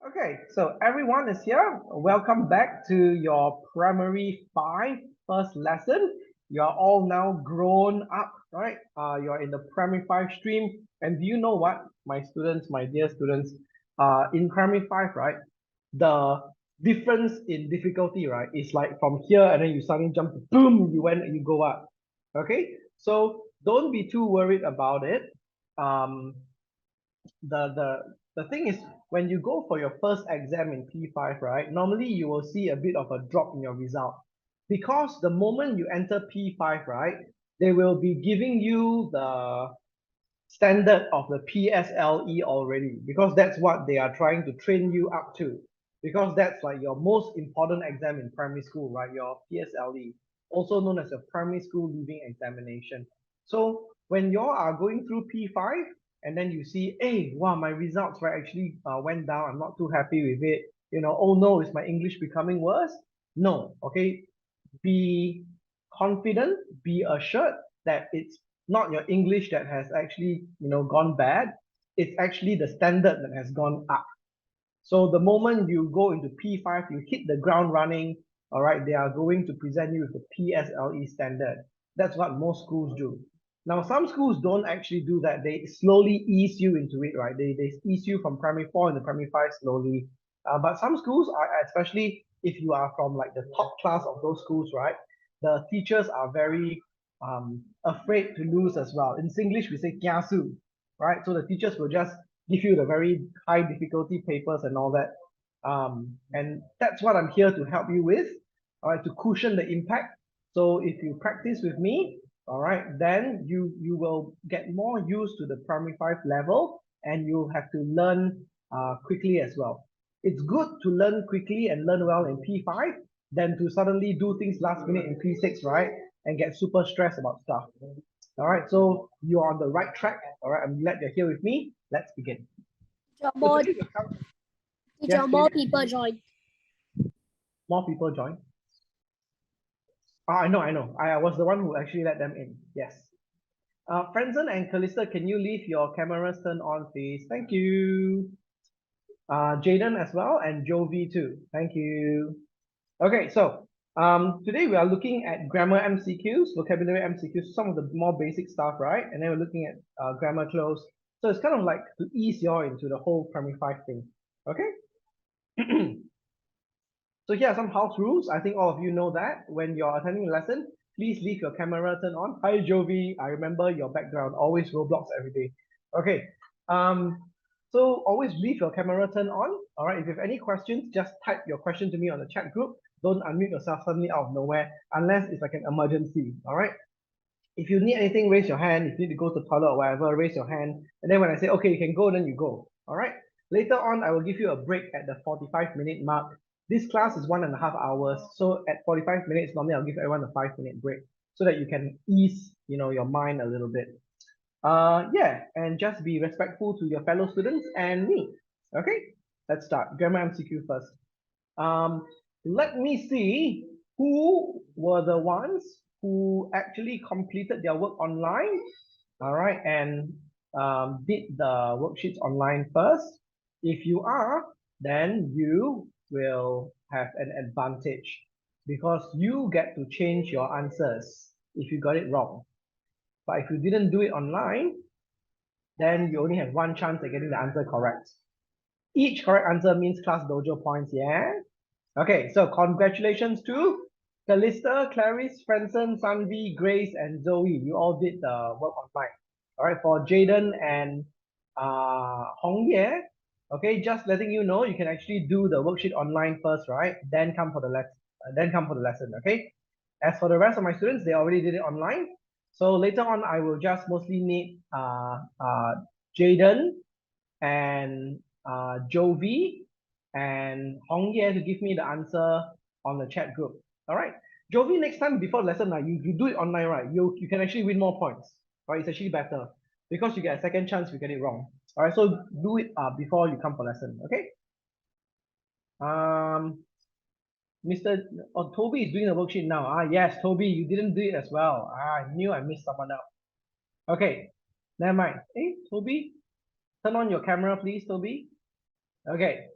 Okay, so everyone is here. Welcome back to your primary 5 first lesson. You're all now grown up, right? You're in the primary 5 stream. And do you know what, my students, my dear students, in primary 5, right? The difference in difficulty, right, is like from here and then you suddenly jump, boom, you went and you go up. Okay, so don't be too worried about it. Um, the thing is, when you go for your first exam in P5, right, normally you will see a bit of a drop in your result because the moment you enter P5, right, they will be giving you the standard of the PSLE already because that's what they are trying to train you up to, because that's like your most important exam in primary school, right? Your PSLE, also known as a primary school leaving examination. So when you are going through P5 and then you see, hey, wow, my results right actually went down, I'm not too happy with it, oh no, is my English becoming worse? No. Okay, be confident, be assured that it's not your English that has actually, gone bad. It's actually the standard that has gone up. So the moment you go into P5, you hit the ground running, all right, they are going to present you with the PSLE standard. That's what most schools do. Now, some schools don't actually do that. They slowly ease you into it, right? They ease you from primary 4 into primary 5 slowly. But some schools are, especially if you are from like the top class of those schools, right? The teachers are very afraid to lose as well. In Singlish, we say kiasu, right? So the teachers will just give you the very high difficulty papers and all that. And that's what I'm here to help you with, all right, to cushion the impact. So if you practice with me, all right, then you will get more used to the primary 5 level and you have to learn quickly as well. It's good to learn quickly and learn well in P5 than to suddenly do things last minute in P6, right? And get super stressed about stuff. All right, so you're on the right track. All right, I'm glad you're here with me. Let's begin. So More, today yes, more please. people join. More people join. I know, I know. I was the one who actually let them in. Yes. Franzen and Kalista, can you leave your cameras turned on, please? Thank you. Jaden as well, and Jovi too. Thank you. Okay, so today we are looking at grammar MCQs, vocabulary MCQs, some of the more basic stuff, right? And then we're looking at grammar close. So it's kind of like to ease you into the whole primary 5 thing. Okay? So here are some house rules. I think all of you know that. When you're attending a lesson, please leave your camera turned on. Hi, Jovi. I remember your background. Always Roblox every day. Okay. Um, so always leave your camera turned on. All right. If you have any questions, just type your question to me on the chat group. Don't unmute yourself suddenly out of nowhere unless it's like an emergency. All right. If you need anything, raise your hand. If you need to go to the toilet or whatever, raise your hand. And then when I say, okay, you can go, then you go. All right. Later on, I will give you a break at the 45-minute mark. This class is 1.5 hours. So at 45 minutes, normally I'll give everyone a 5-minute break so that you can ease, your mind a little bit. Yeah, and just be respectful to your fellow students and me. Okay, let's start. Grammar MCQ first. Let me see who were the ones who actually completed their work online. All right, and did the worksheets online first. If you are, then you will have an advantage because you get to change your answers if you got it wrong. But if you didn't do it online, then you only have one chance at getting the answer correct. Each correct answer means class dojo points, yeah? Okay, so congratulations to Calista, Clarice, Franson, Sanvi, Grace, and Zoe. You all did the work online. All right, for Jaden and Hong Ye, okay, just letting you know, you can actually do the worksheet online first, right? Then come for the lesson, okay? As for the rest of my students, they already did it online. So later on, I will just mostly need Jaden and Jovi and Hong Ye to give me the answer on the chat group. All right. Jovi, next time before the lesson, you do it online, right? You can actually win more points. Right? It's actually better because you get a second chance if you get it wrong. All right. So do it before you come for lesson. Okay. Mr. Oh, Toby is doing the worksheet now. Yes, Toby, you didn't do it as well. I knew I missed someone out. Okay. Never mind. Hey, Toby, turn on your camera, please, Toby. Okay.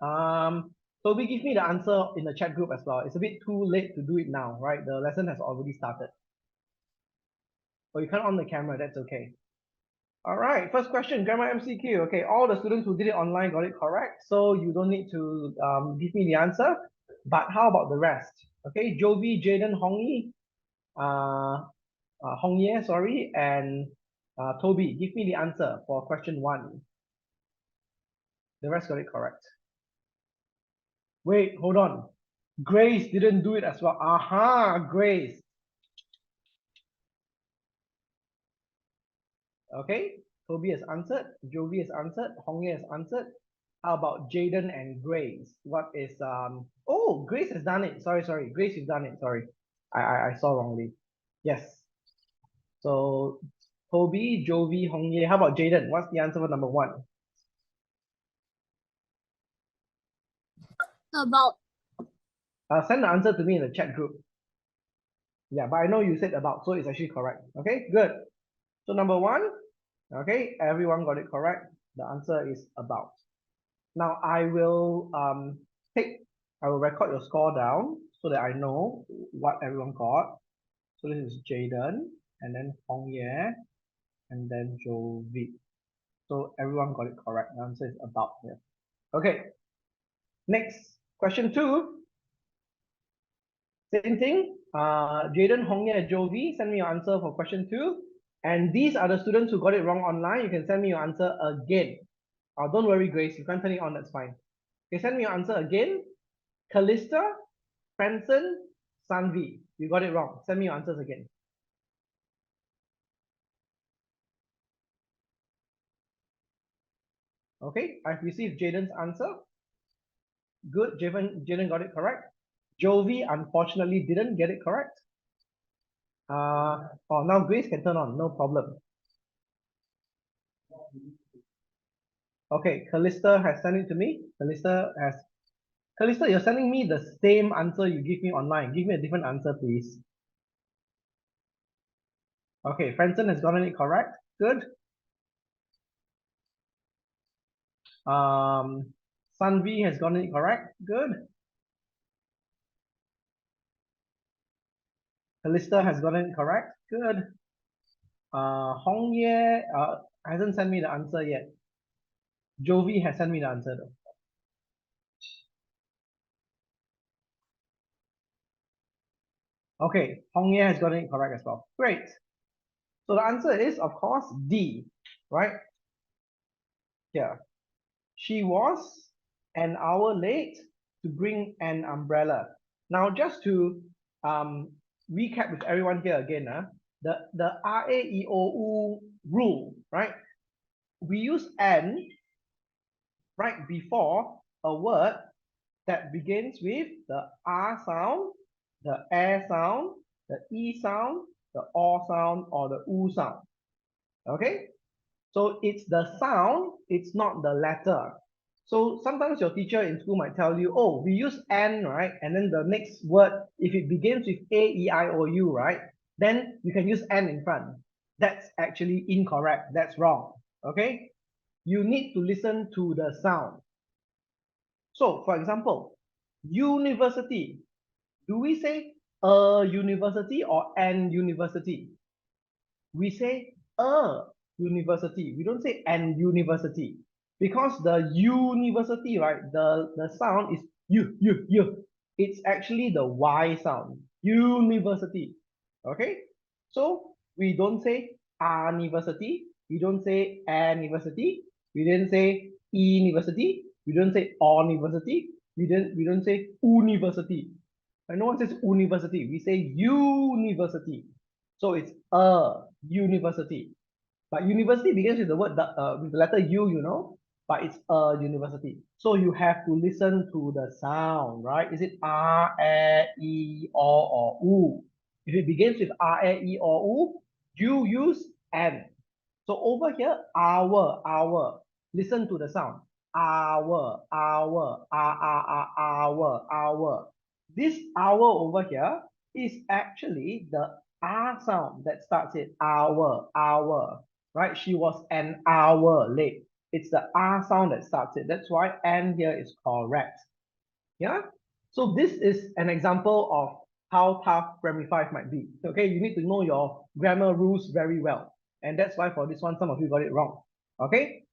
Toby, give me the answer in the chat group as well. It's a bit too late to do it now, right? The lesson has already started. So you can't on the camera, that's okay. All right, first question, grammar MCQ. Okay, all the students who did it online got it correct, so you don't need to give me the answer. But how about the rest? Okay, Jovi, Jaden, Hong Ye, sorry, and Toby, give me the answer for question 1. The rest got it correct. Wait, hold on. Grace didn't do it as well. Aha, Grace. Okay, Toby has answered, Jovi has answered, Hong Ye has answered. How about Jaden and Grace? What is oh, Grace has done it. Sorry. Grace, you've done it. Sorry. I saw wrongly. Yes. So Toby, Jovi, Hong Ye. How about Jaden? What's the answer for number 1? About. Send the answer to me in the chat group. Yeah, but I know you said about, so it's actually correct. Okay, good. So number 1, okay, everyone got it correct. The answer is about. Now I will record your score down so that I know what everyone got. So this is Jaden, and then Hong Ye, and then Jovi. So everyone got it correct. The answer is about here. Okay. Next, question 2. Same thing. Jaden, Hong Ye, Jovi, send me your answer for question 2. And these are the students who got it wrong online. You can send me your answer again. Don't worry, Grace. You can't turn it on. That's fine. Okay, send me your answer again. Callista, Franson, Sanvi. You got it wrong. Send me your answers again. Okay, I've received Jaden's answer. Good, Jaden got it correct. Jovi unfortunately didn't get it correct. Now Grace can turn on, no problem. Okay, Callista has sent it to me. Callista, you're sending me the same answer you give me online. Give me a different answer, please. Okay, Franson has gotten it correct. Good. Sanvi has gotten it correct. Good. Callista has gotten it correct. Good. Hong Ye hasn't sent me the answer yet. Jovi has sent me the answer though. Okay, Hong Ye has gotten it correct as well. Great. So the answer is, of course, D, right? Here. She was an hour late to bring an umbrella. Now, just to recap with everyone here again, the RAEOU rule, right? We use N right before a word that begins with the R sound, the A sound, the E sound, the O sound, or the U sound. Okay? So it's the sound, it's not the letter. So sometimes your teacher in school might tell you, oh, we use N, right? And then the next word, if it begins with A, E, I, O, U, right? Then you can use N in front. That's actually incorrect. That's wrong. Okay? You need to listen to the sound. So, for example, university. Do we say a university or an university? We say a university. We don't say an university. Because the university, right, the sound is you. It's actually the Y sound. University. Okay? So we don't say university. We don't say university. We didn't say university. We don't say university. We don't say university. And no one says university. We say university. So it's a university. But university begins with the word with the letter U, you know, but it's a university. So you have to listen to the sound, right? Is it R, A, E, O, or U? If it begins with R, A, E, or U, you use N. So over here, our. Listen to the sound. Our. This hour over here is actually the R sound that starts it. Hour. Right? She was an hour late. It's the R sound that starts it. That's why N here is correct. Yeah. So this is an example of how tough Primary 5 might be. Okay, you need to know your grammar rules very well. And that's why for this one, some of you got it wrong. Okay,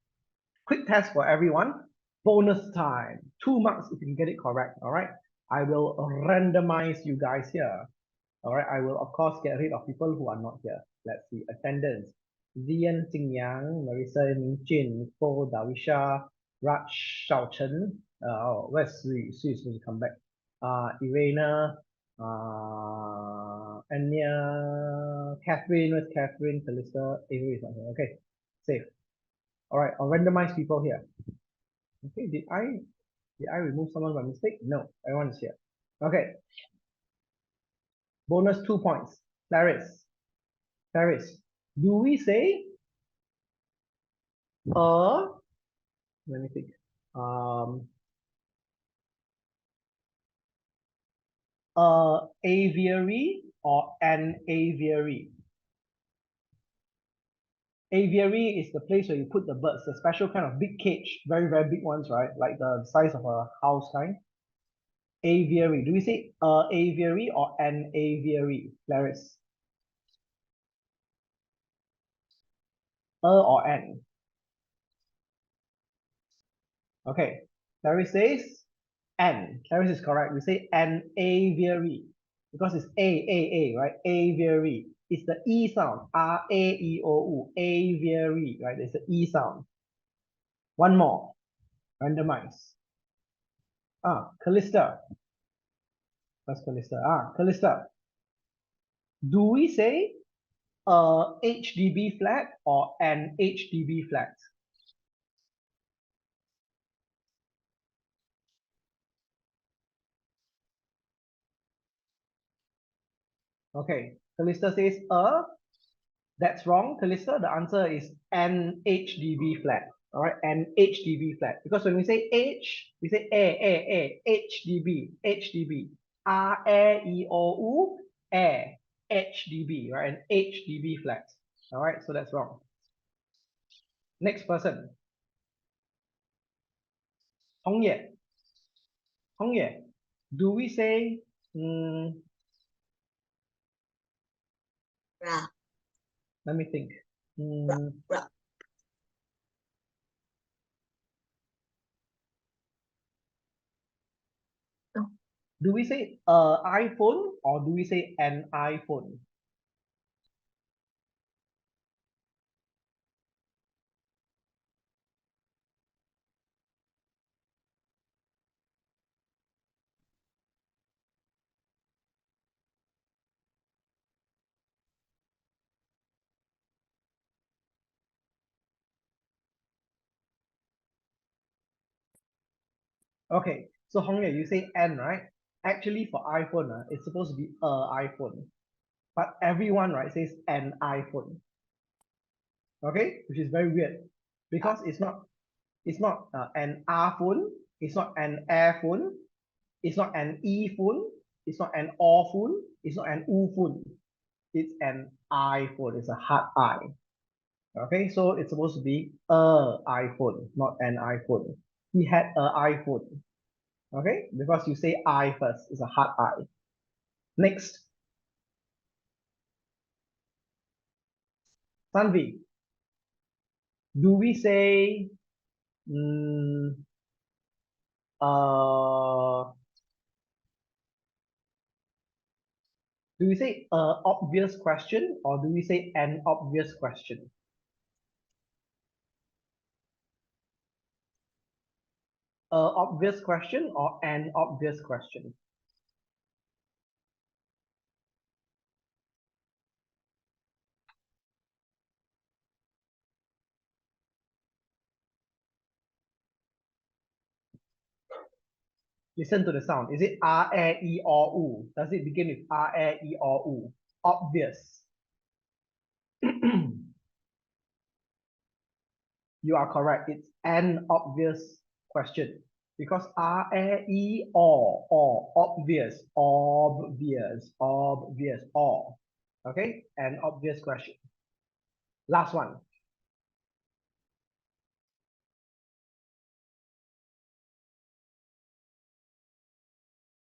quick test for everyone. Bonus time. 2 marks if you can get it correct. All right. I will randomize you guys here. All right. I will, of course, get rid of people who are not here. Let's see. Attendance. Zian Jingyang, Marissa Minjin, Nicole, Dawisha, Raj Xiaochen. Where's Sui? Sui is supposed to come back. Irena, Anya, Catherine, where's Catherine? Calista, Avery is not here. Okay, safe. All right, I'll randomize people here. Okay, did I remove someone by mistake? No, everyone is here. Okay. Bonus 2 points. Clarice. Clarice, do we say let me think. Aviary or an aviary? Aviary is the place where you put the birds, the special kind of big cage, very, very big ones, right? Like the size of a house kind. Aviary. Do we say aviary or an aviary, Clarice? Or an? Okay. Clarice says an. Clarice is correct. We say an aviary because it's a, right? Aviary. It's the E sound. R-A-E-O-U. Aviary, right? It's the E sound. One more. Randomize. Callista. That's Callista. Callista. Do we say a HDB flat or an HDB flat? Okay. Callista says that's wrong, Callista. The answer is an HDB flat. All right, an HDB flat. Because when we say H, we say HDB, HDB. R-A-E-O-U, air, HDB, right? An HDB flat. All right, so that's wrong. Next person. Hongye. Hongye. Do we say let me think. Do we say iPhone or do we say an iPhone? Okay, so Hongye, you say an, right? Actually, for iPhone, it's supposed to be iPhone. But everyone, right, says an iPhone. Okay, which is very weird because it's not an R phone, it's not an air phone, it's not an E phone, it's not an O phone, it's not an U phone. It's an iPhone. It's a hard I. Okay, so it's supposed to be a iPhone, not an iPhone. He had an iPhone. Okay, because you say I first, it's a hard I. Next, Sanvi, do we say do we say obvious question or do we say an obvious question? Obvious question or an obvious question? Listen to the sound. Is it R-A-E-O-U? Does it begin with R-A-E-O-U? Obvious. You are correct. It's an obvious question because R-A-E-O, or obvious, obvious, obvious, or. Okay, an obvious question. Last one.